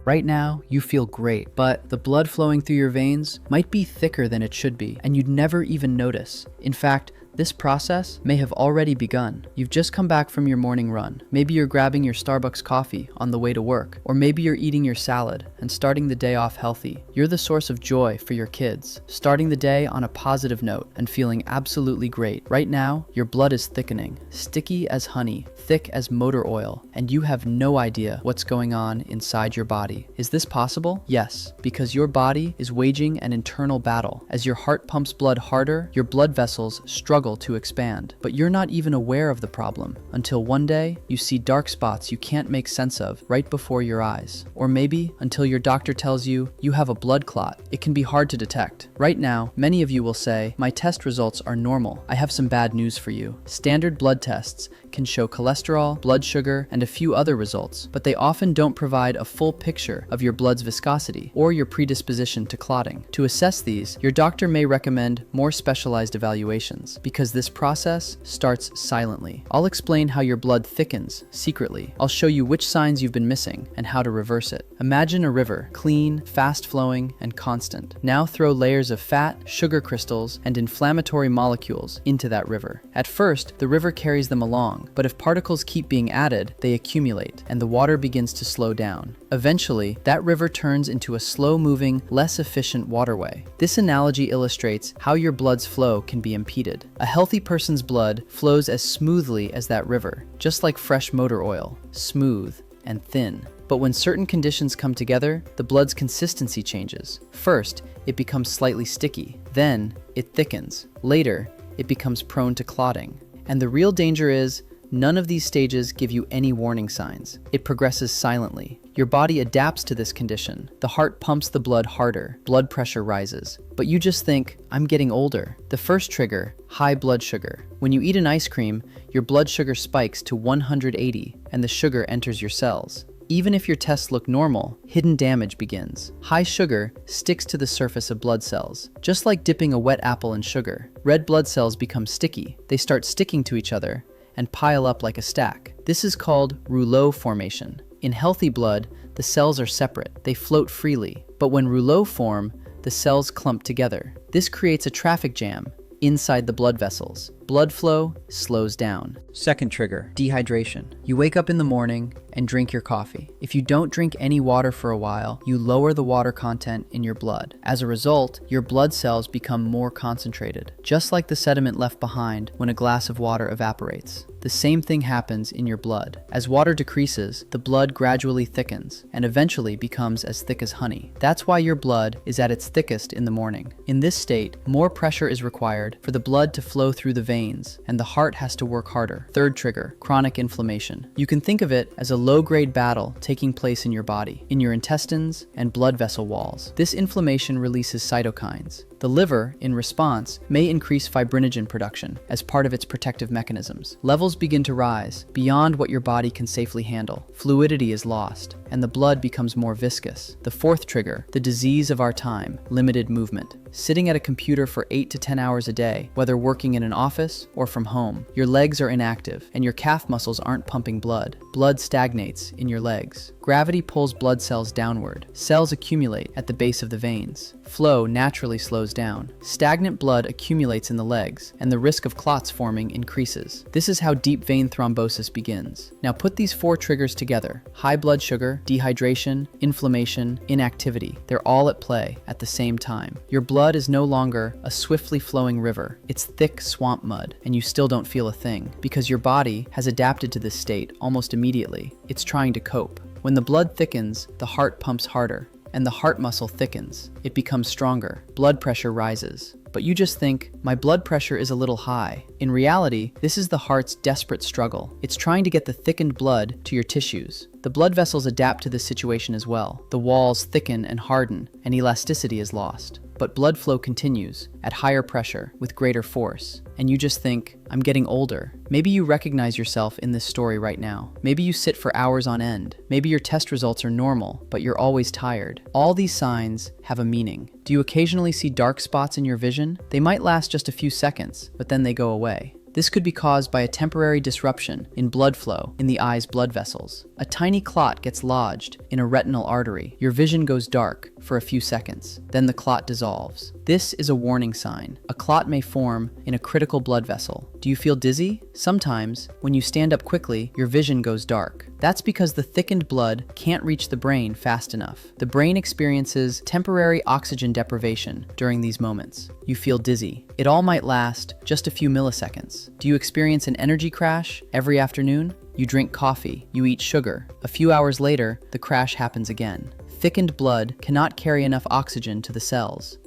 Right now, you feel great, but the blood flowing through your veins might be thicker than it should be, and you'd never even notice. In fact, this process may have already begun. You've just come back from your morning run. Maybe you're grabbing your Starbucks coffee on the way to work, or maybe you're eating your salad and starting the day off healthy. You're the source of joy for your kids, starting the day on a positive note and feeling absolutely great. Right now, your blood is thickening, sticky as honey, thick as motor oil, and you have no idea what's going on inside your body. Is this possible? Yes, because your body is waging an internal battle. As your heart pumps blood harder, your blood vessels struggle to expand. But you're not even aware of the problem until one day you see dark spots you can't make sense of right before your eyes. Or maybe until your doctor tells you you have a blood clot. It can be hard to detect. Right now, many of you will say, "My test results are normal." I have some bad news for you. Standard blood tests can show cholesterol, blood sugar, and a few other results, but they often don't provide a full picture of your blood's viscosity or your predisposition to clotting. To assess these, your doctor may recommend more specialized evaluations, because this process starts silently. I'll explain how your blood thickens secretly. I'll show you which signs you've been missing and how to reverse it. Imagine a river, clean, fast-flowing, and constant. Now throw layers of fat, sugar crystals, and inflammatory molecules into that river. At first, the river carries them along, but if particles keep being added, they accumulate, and the water begins to slow down. Eventually, that river turns into a slow-moving, less efficient waterway. This analogy illustrates how your blood's flow can be impeded. A healthy person's blood flows as smoothly as that river, just like fresh motor oil, smooth and thin. But when certain conditions come together, the blood's consistency changes. First, it becomes slightly sticky. Then, it thickens. Later, it becomes prone to clotting. And the real danger is, none of these stages give you any warning signs. It progresses silently. Your body adapts to this condition. The heart pumps the blood harder, blood pressure rises. But you just think, "I'm getting older." The first trigger, high blood sugar. When you eat an ice cream, your blood sugar spikes to 180 and the sugar enters your cells. Even if your tests look normal, hidden damage begins. High sugar sticks to the surface of blood cells. Just like dipping a wet apple in sugar, red blood cells become sticky. They start sticking to each other and pile up like a stack. This is called rouleau formation. In healthy blood, the cells are separate. They float freely. But when rouleaux form, the cells clump together. This creates a traffic jam inside the blood vessels. Blood flow slows down. Second trigger, dehydration. You wake up in the morning and drink your coffee. If you don't drink any water for a while, you lower the water content in your blood. As a result, your blood cells become more concentrated, just like the sediment left behind when a glass of water evaporates. The same thing happens in your blood. As water decreases, the blood gradually thickens and eventually becomes as thick as honey. That's why your blood is at its thickest in the morning. In this state, more pressure is required for the blood to flow through the veins, and the heart has to work harder. Third trigger, chronic inflammation. You can think of it as a low-grade battle taking place in your body, in your intestines and blood vessel walls. This inflammation releases cytokines. The liver, in response, may increase fibrinogen production as part of its protective mechanisms. Levels begin to rise beyond what your body can safely handle. Fluidity is lost, and the blood becomes more viscous. The fourth trigger, the disease of our time, limited movement. Sitting at a computer for 8 to 10 hours a day, whether working in an office or from home, your legs are inactive and your calf muscles aren't pumping blood. Blood stagnates in your legs. Gravity pulls blood cells downward. Cells accumulate at the base of the veins. Flow naturally slows down. Stagnant blood accumulates in the legs, and the risk of clots forming increases. This is how deep vein thrombosis begins. Now put these four triggers together: high blood sugar, dehydration, inflammation, inactivity. They're all at play at the same time. Your blood is no longer a swiftly flowing river. It's thick swamp mud, and you still don't feel a thing, because your body has adapted to this state almost immediately. It's trying to cope. When the blood thickens, the heart pumps harder, and the heart muscle thickens. It becomes stronger. Blood pressure rises. But you just think, my blood pressure is a little high. In reality, this is the heart's desperate struggle. It's trying to get the thickened blood to your tissues. The blood vessels adapt to this situation as well. The walls thicken and harden, and elasticity is lost. But blood flow continues at higher pressure with greater force. And you just think, I'm getting older. Maybe you recognize yourself in this story right now. Maybe you sit for hours on end. Maybe your test results are normal, but you're always tired. All these signs have a meaning. Do you occasionally see dark spots in your vision? They might last just a few seconds, but then they go away. This could be caused by a temporary disruption in blood flow in the eye's blood vessels. A tiny clot gets lodged in a retinal artery. Your vision goes dark for a few seconds. Then the clot dissolves. This is a warning sign. A clot may form in a critical blood vessel. Do you feel dizzy? Sometimes, when you stand up quickly, your vision goes dark. That's because the thickened blood can't reach the brain fast enough. The brain experiences temporary oxygen deprivation during these moments. You feel dizzy. It all might last just a few milliseconds. Do you experience an energy crash every afternoon? You drink coffee, you eat sugar. A few hours later, the crash happens again. Thickened blood cannot carry enough oxygen to the cells,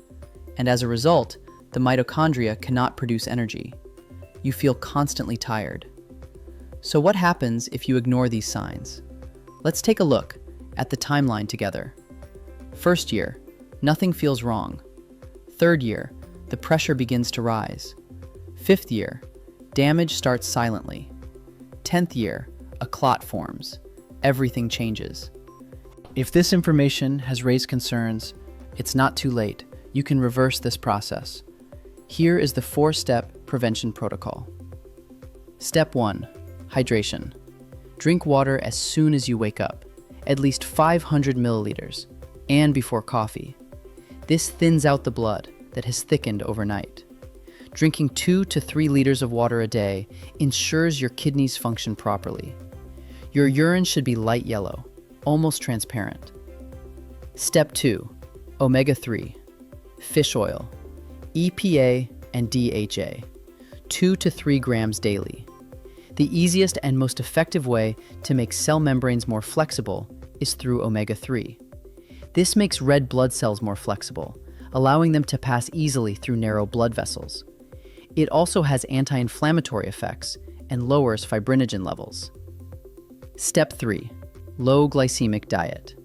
and as a result, the mitochondria cannot produce energy. You feel constantly tired. So what happens if you ignore these signs? Let's take a look at the timeline together. First year, nothing feels wrong. Third year, the pressure begins to rise. Fifth year, damage starts silently. 10th year, a clot forms. Everything changes. If this information has raised concerns, it's not too late. You can reverse this process. Here is the 4-step prevention protocol. Step 1, hydration. Drink water as soon as you wake up, at least 500 milliliters, and before coffee. This thins out the blood that has thickened overnight. Drinking 2 to 3 liters of water a day ensures your kidneys function properly. Your urine should be light yellow, almost transparent. Step 2, omega-3, fish oil, EPA and DHA, 2 to 3 grams daily. The easiest and most effective way to make cell membranes more flexible is through omega-3. This makes red blood cells more flexible, allowing them to pass easily through narrow blood vessels. It also has anti-inflammatory effects and lowers fibrinogen levels. Step 3, low glycemic diet.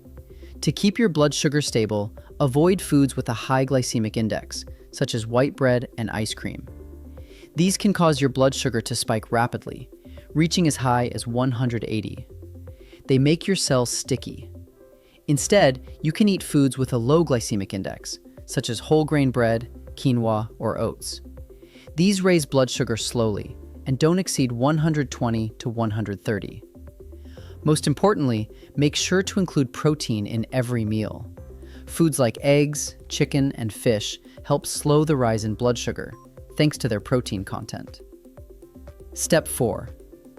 To keep your blood sugar stable, avoid foods with a high glycemic index, such as white bread and ice cream. These can cause your blood sugar to spike rapidly, reaching as high as 180. They make your cells sticky. Instead, you can eat foods with a low glycemic index, such as whole grain bread, quinoa, or oats. These raise blood sugar slowly and don't exceed 120 to 130. Most importantly, make sure to include protein in every meal. Foods like eggs, chicken, and fish help slow the rise in blood sugar, thanks to their protein content. Step 4,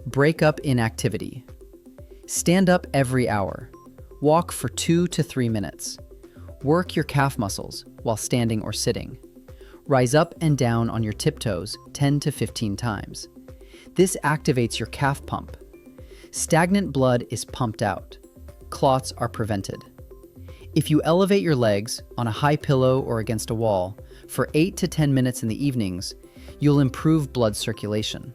break up inactivity. Stand up every hour. Walk for 2 to 3 minutes. Work your calf muscles while standing or sitting. Rise up and down on your tiptoes 10 to 15 times. This activates your calf pump. Stagnant blood is pumped out. Clots are prevented. If you elevate your legs on a high pillow or against a wall for 8 to 10 minutes in the evenings, you'll improve blood circulation.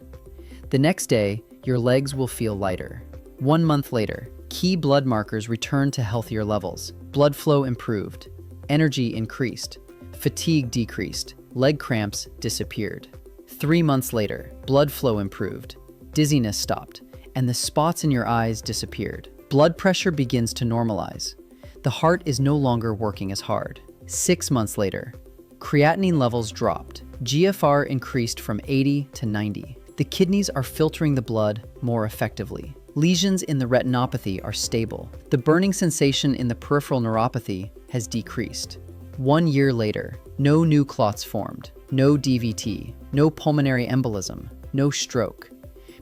The next day, your legs will feel lighter. 1 month later, key blood markers return to healthier levels. Blood flow improved. Energy increased. Fatigue decreased. Leg cramps disappeared. 3 months later, blood flow improved. Dizziness stopped, and the spots in your eyes disappeared. Blood pressure begins to normalize. The heart is no longer working as hard. 6 months later, creatinine levels dropped. GFR increased from 80 to 90. The kidneys are filtering the blood more effectively. Lesions in the retinopathy are stable. The burning sensation in the peripheral neuropathy has decreased. 1 year later, no new clots formed, no DVT, no pulmonary embolism, no stroke.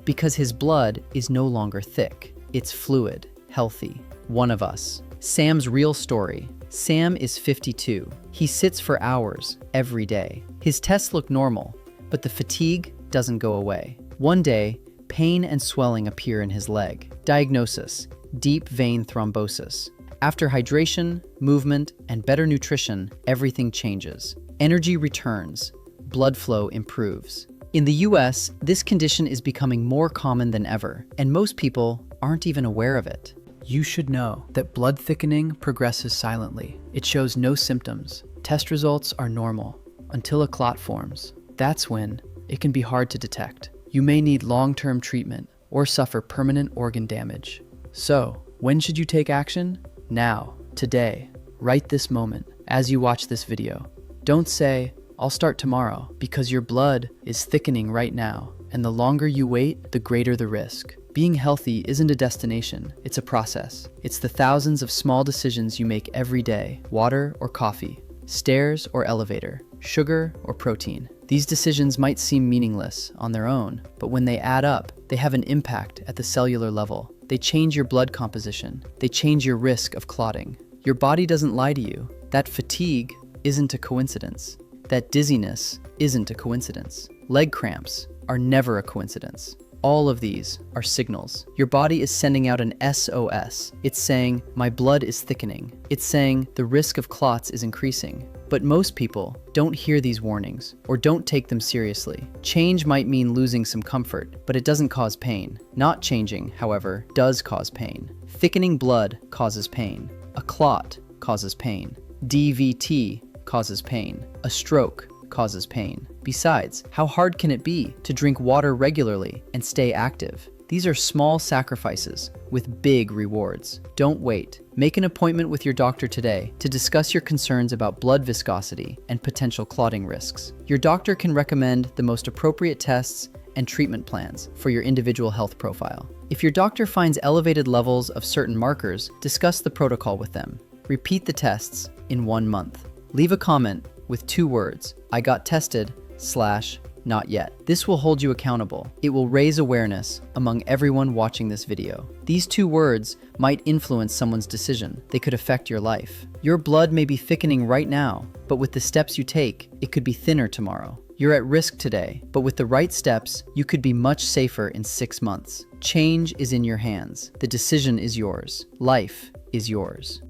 Because his blood is no longer thick, it's fluid, healthy. One of us. Sam's real story. Sam is 52. He sits for hours every day. His tests look normal, but the fatigue doesn't go away. One day, pain and swelling appear in his leg. Diagnosis: deep vein thrombosis. After hydration, movement, and better nutrition, everything changes. Energy returns. Blood flow improves. In the US, this condition is becoming more common than ever, and most people aren't even aware of it. You should know that blood thickening progresses silently. It shows no symptoms. Test results are normal until a clot forms. That's when it can be hard to detect. You may need long-term treatment or suffer permanent organ damage. So, when should you take action? Now, today, right this moment, as you watch this video. Don't say, "I'll start tomorrow," because your blood is thickening right now, and the longer you wait, the greater the risk. Being healthy isn't a destination, it's a process. It's the thousands of small decisions you make every day: water or coffee, stairs or elevator, sugar or protein. These decisions might seem meaningless on their own, but when they add up, they have an impact at the cellular level. They change your blood composition. They change your risk of clotting. Your body doesn't lie to you. That fatigue isn't a coincidence. That dizziness isn't a coincidence. Leg cramps are never a coincidence. All of these are signals. Your body is sending out an SOS. It's saying, my blood is thickening. It's saying, the risk of clots is increasing. But most people don't hear these warnings or don't take them seriously. Change might mean losing some comfort, but it doesn't cause pain. Not changing, however, does cause pain. Thickening blood causes pain. A clot causes pain. DVT causes pain. A stroke causes pain. Besides, how hard can it be to drink water regularly and stay active? These are small sacrifices with big rewards. Don't wait. Make an appointment with your doctor today to discuss your concerns about blood viscosity and potential clotting risks. Your doctor can recommend the most appropriate tests and treatment plans for your individual health profile. If your doctor finds elevated levels of certain markers, discuss the protocol with them. Repeat the tests in 1 month. Leave a comment with 2 words: I got tested / not yet. This will hold you accountable. It will raise awareness among everyone watching this video. These 2 words might influence someone's decision. They could affect your life. Your blood may be thickening right now, but with the steps you take, it could be thinner tomorrow. You're at risk today, but with the right steps, you could be much safer in 6 months. Change is in your hands. The decision is yours. Life is yours.